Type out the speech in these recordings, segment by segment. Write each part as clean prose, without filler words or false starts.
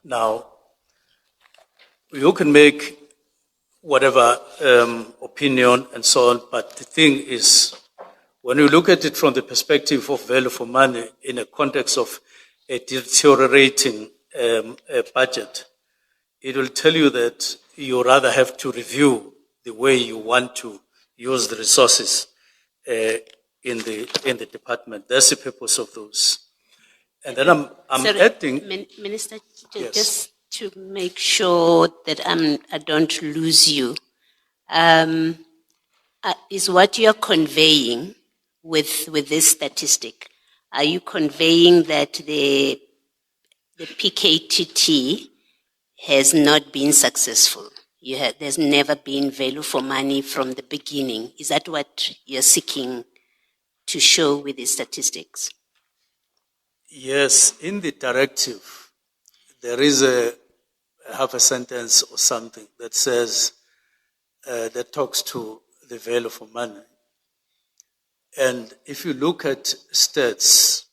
Now, you can make whatever opinion and so on, but the thing is, when you look at it from the perspective of value for money in a context of a deteriorating budget, it will tell you that you rather have to review the way you want to use the resources in the department. That's the purpose of those. And then I'm Sorry, adding. Minister, Yes. just to make sure that I don't lose you, is what you're conveying with this statistic, are you conveying that the PKTT has not been successful? There's never been value for money from the beginning. Is that what you're seeking to show with these statistics? Yes, in the directive, there is a half a sentence or something that says, that talks to the value for money. And if you look at stats,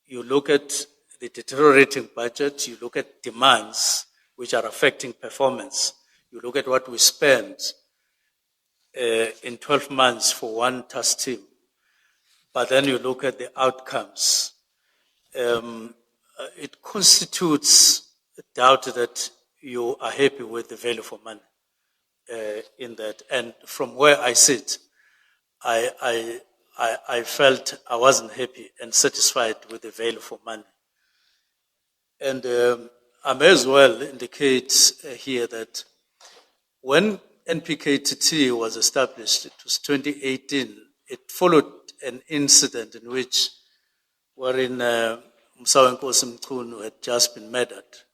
you look at the deteriorating budget, you look at demands which are affecting performance, you look at what we spend in 12 months for one task team, but then you look at the outcomes. It constitutes a doubt that you are happy with the value for money in that. And from where I sit, I felt I wasn't happy and satisfied with the value for money. And I may as well indicate here that when NPKTT was established, it was 2018, it followed an incident in which wherein Mchunu had just been murdered.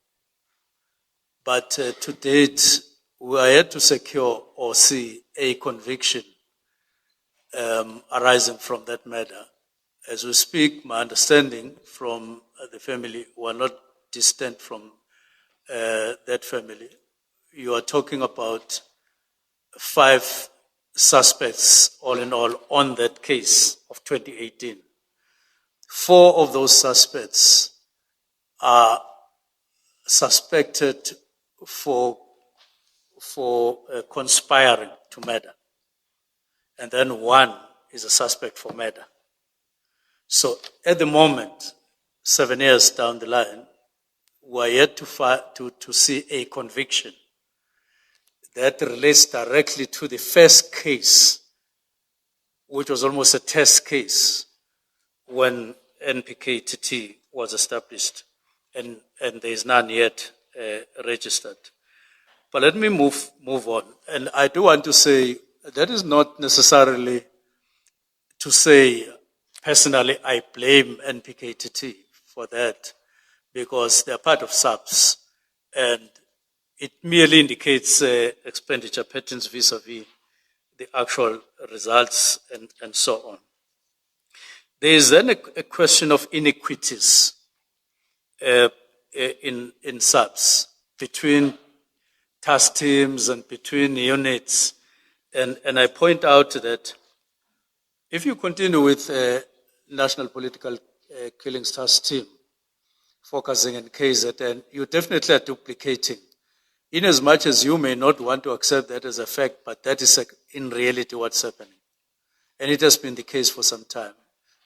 But to date, we are yet to secure or see a conviction arising from that murder. As we speak, my understanding from the family, who are not distant from that family, you are talking about 5 suspects, all in all, on that case of 2018. 4 of those suspects are suspected for conspiring to murder. And then 1 is a suspect for murder. So at the moment, 7 years down the line, we are yet to see a conviction that relates directly to the first case, which was almost a test case when NPKTT was established, and there is none yet registered. But let me move on. And I do want to say that is not necessarily to say, personally, I blame NPKTT for that, because they're part of SAPS, and it merely indicates expenditure patterns vis-a-vis the actual results and so on. There is then a question of inequities in SAPS between task teams and between units. And I point out that if you continue with National Political Killings Task Team, focusing on KZN, you definitely are duplicating. In as much as you may not want to accept that as a fact, but that is in reality what's happening. And it has been the case for some time.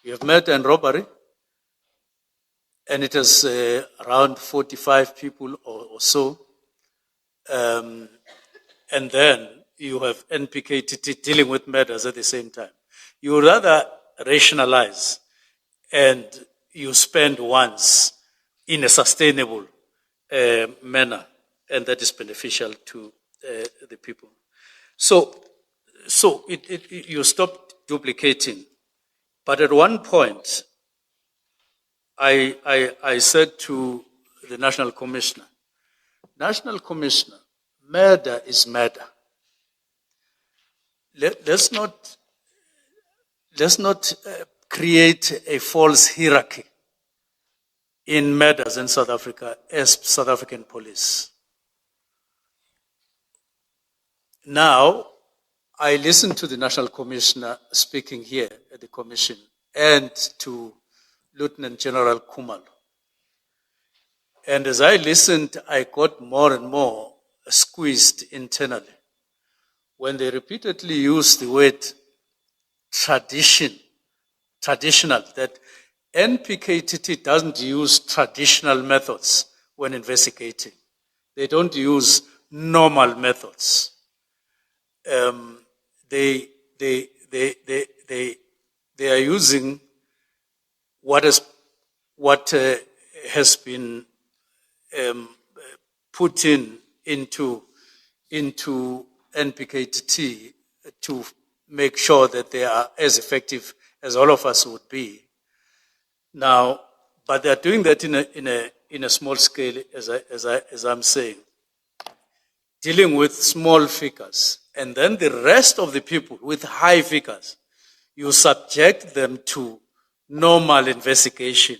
You have murder and robbery, and it is around 45 people or so. And then you have NPKTT dealing with murders at the same time. You rather rationalize and you spend once in a sustainable manner, and that is beneficial to the people. So you stop duplicating. But at one point, I said to the National Commissioner, murder is murder. Let's not create a false hierarchy in murders in South Africa as South African police. Now, I listened to the National Commissioner speaking here at the Commission and to Lieutenant General Kumalo. And as I listened, I got more and more squeezed internally. When they repeatedly used the word traditional, that NPKTT doesn't use traditional methods when investigating. They don't use normal methods. They are using what has been put into NPKT to make sure that they are as effective as all of us would be. Now, but they are doing that in a small scale, as I'm saying, dealing with small figures, and then the rest of the people with high figures, you subject them to normal investigation,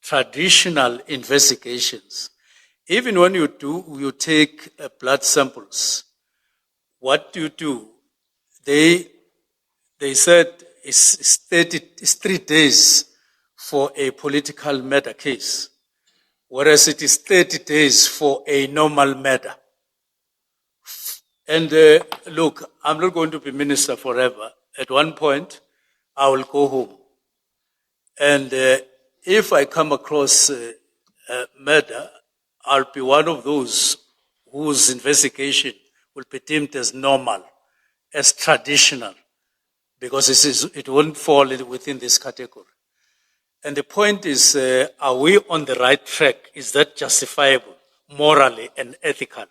traditional investigations. Even when you take blood samples, what do? They said it's 3 days for a political matter case, whereas it is 30 days for a normal matter. And look, I'm not going to be minister forever. At one point, I will go home. And if I come across a murder, I'll be one of those whose investigation will be deemed as normal, as traditional, because it won't fall within this category. And the point is, are we on the right track? Is that justifiable, morally and ethical?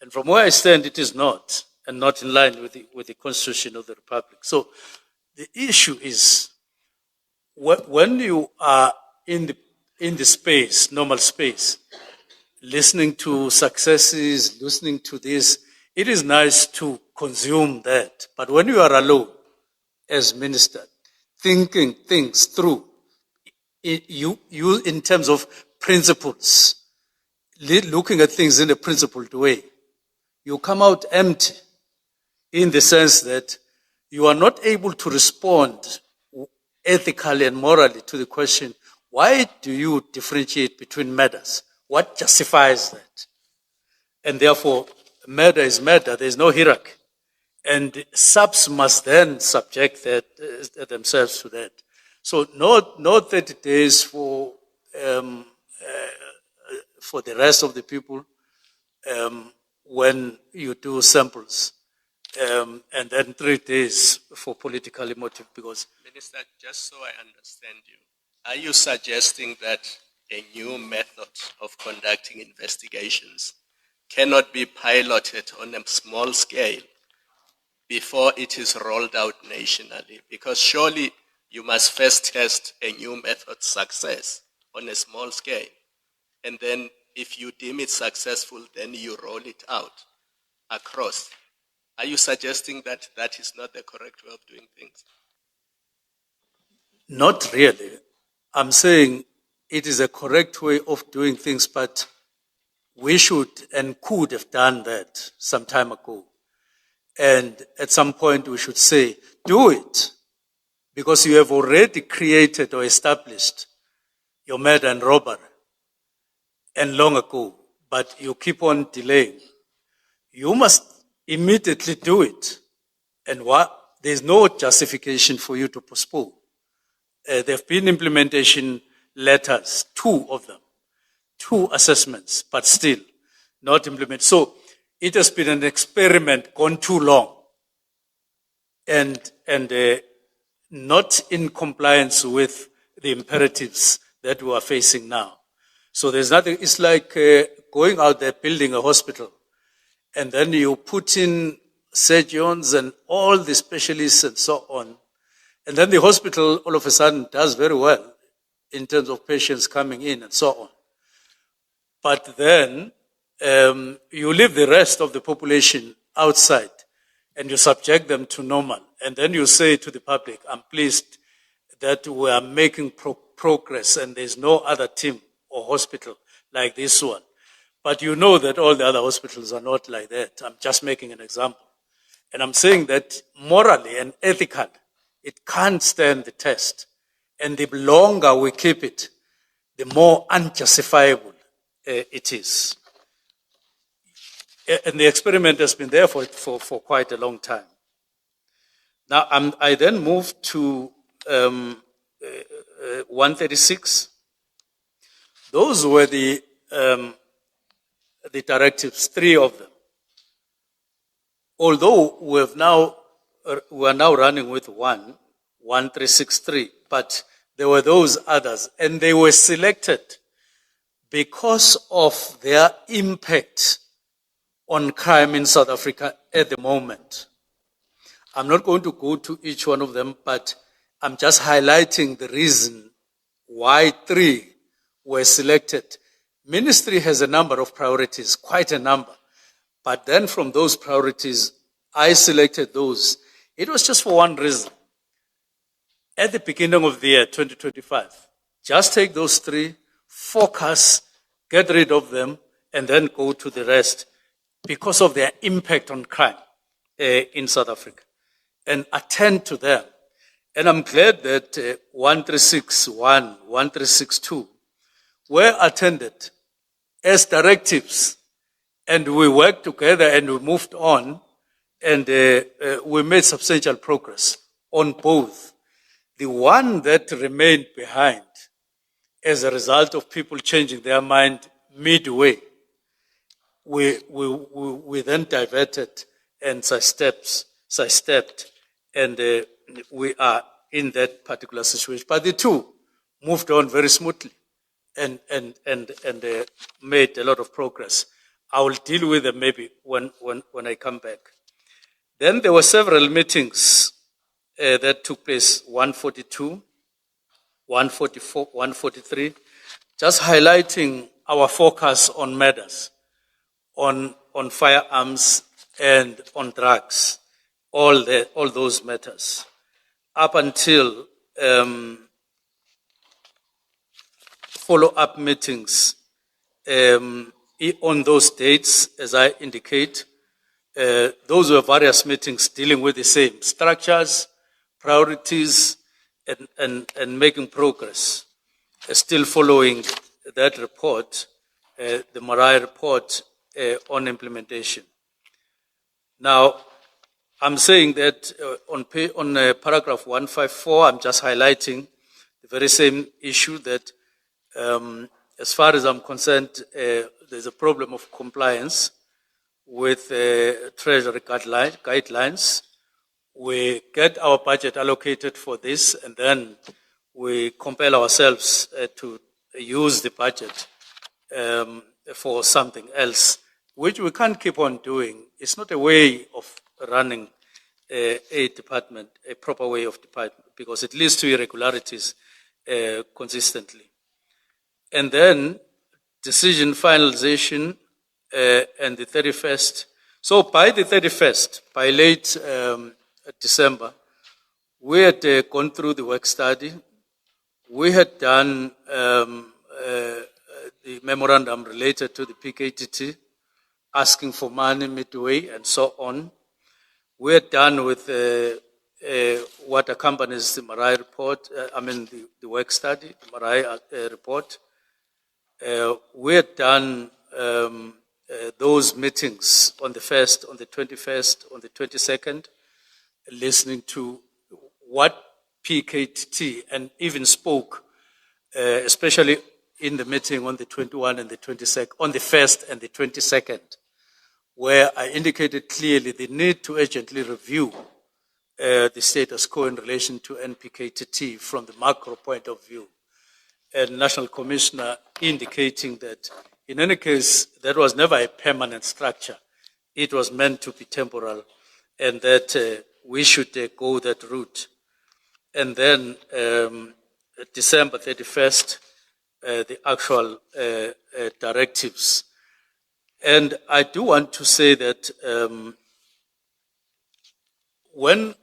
And from where I stand, it is not, and not in line with the Constitution of the Republic. So the issue is, when you are in the space, normal space, listening to successes, listening to this, it is nice to consume that. But when you are alone as minister, thinking things through, you in terms of principles, looking at things in a principled way, you come out empty in the sense that you are not able to respond ethically and morally to the question, why do you differentiate between murders? What justifies that? And therefore, murder is murder. There is no hierarchy. And subs must then subject themselves to that. So no 30 days for the rest of the people when you do samples, and then 3 days for politically motive, because... Minister, just so I understand you, are you suggesting that a new method of conducting investigations cannot be piloted on a small scale before it is rolled out nationally? Because surely you must first test a new method's success on a small scale. And then if you deem it successful, then you roll it out across. Are you suggesting that that is not the correct way of doing things? Not really. I'm saying it is a correct way of doing things, but we should and could have done that some time ago. And at some point we should say, do it, because you have already created or established your murder and robbery, and long ago, but you keep on delaying. You must immediately do it. And there's no justification for you to postpone. There have been implementation letters, 2 of them, 2 assessments, but still not implemented. So it has been an experiment gone too long, and not in compliance with the imperatives that we are facing now. So there's nothing. It's like going out there building a hospital, and then you put in surgeons and all the specialists and so on. And then the hospital all of a sudden does very well in terms of patients coming in and so on. But then you leave the rest of the population outside and you subject them to normal. And then you say to the public, I'm pleased that we are making progress and there's no other team or hospital like this one. But you know that all the other hospitals are not like that. I'm just making an example. And I'm saying that morally and ethically, it can't stand the test. And the longer we keep it, the more unjustifiable it is. And the experiment has been there for quite a long time. Now, I then moved to 136. Those were the directives, 3 of them. Although we are now running with 1363, but there were those others, and they were selected because of their impact on crime in South Africa at the moment. I'm not going to go to each one of them, but I'm just highlighting the reason why 3 were selected. Ministry has a number of priorities, quite a number. But then from those priorities, I selected those. It was just for one reason. At the beginning of the year, 2025, just take those 3, focus, get rid of them, and then go to the rest because of their impact on crime in South Africa, and attend to them. And I'm glad that 1361, 1362 were attended as directives, and we worked together and we moved on, and we made substantial progress on both. The one that remained behind as a result of people changing their mind midway, we then diverted and sidestepped, and we are in that particular situation. But the 2 moved on very smoothly and made a lot of progress. I will deal with them maybe when I come back. Then there were several meetings that took place, 142, 144, 143, just highlighting our focus on matters, on firearms and on drugs, all those matters, up until follow-up meetings on those dates, as I indicate. Those were various meetings dealing with the same structures, priorities, and making progress. Still following that report, the Marai report on implementation. Now, I'm saying that on paragraph 154, I'm just highlighting the very same issue that, as far as I'm concerned, there's a problem of compliance with Treasury guidelines. We get our budget allocated for this, and then we compel ourselves to use the budget for something else, which we can't keep on doing. It's not a way of running a department, a proper way of department, because it leads to irregularities consistently. And then decision finalization and the 31st. So by the 31st, by late December, we had gone through the work study. We had done the memorandum related to the PKTT, asking for money midway and so on. We are done with what accompanies the Marai report, the work study, the Marai report. We are done those meetings on the 1st, on the 21st, on the 22nd, listening to what PKTT, and even spoke, especially in the meeting on the 21 and the 22nd, on the 1st and the 22nd, where I indicated clearly the need to urgently review the status quo in relation to NPKTT from the macro point of view. And National Commissioner indicating that in any case, that was never a permanent structure. It was meant to be temporal, and that we should go that route. And then December 31st, the actual directives. And I do want to say that when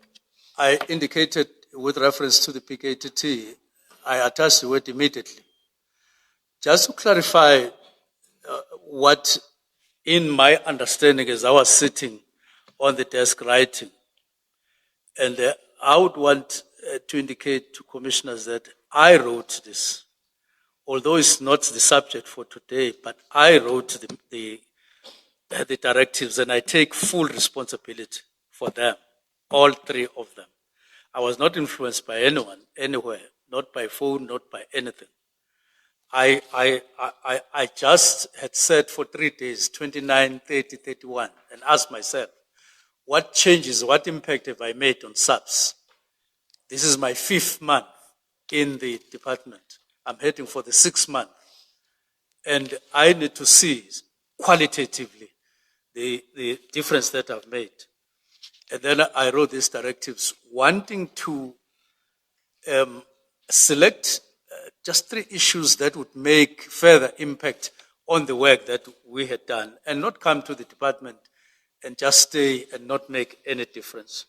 I indicated with reference to the PKTT, I attached the word immediately. Just to clarify what, in my understanding, as I was sitting on the desk writing, and I would want to indicate to commissioners that I wrote this, although it's not the subject for today, but I wrote the directives and I take full responsibility for them, all three of them. I was not influenced by anyone, anywhere, not by phone, not by anything. I just had said for 3 days, 29, 30, 31, and asked myself, what changes, what impact have I made on subs? This is my 5th month in the department. I'm heading for the 6th month. And I need to see qualitatively the difference that I've made. And then I wrote these directives wanting to select just 3 issues that would make further impact on the work that we had done and not come to the department and just stay and not make any difference.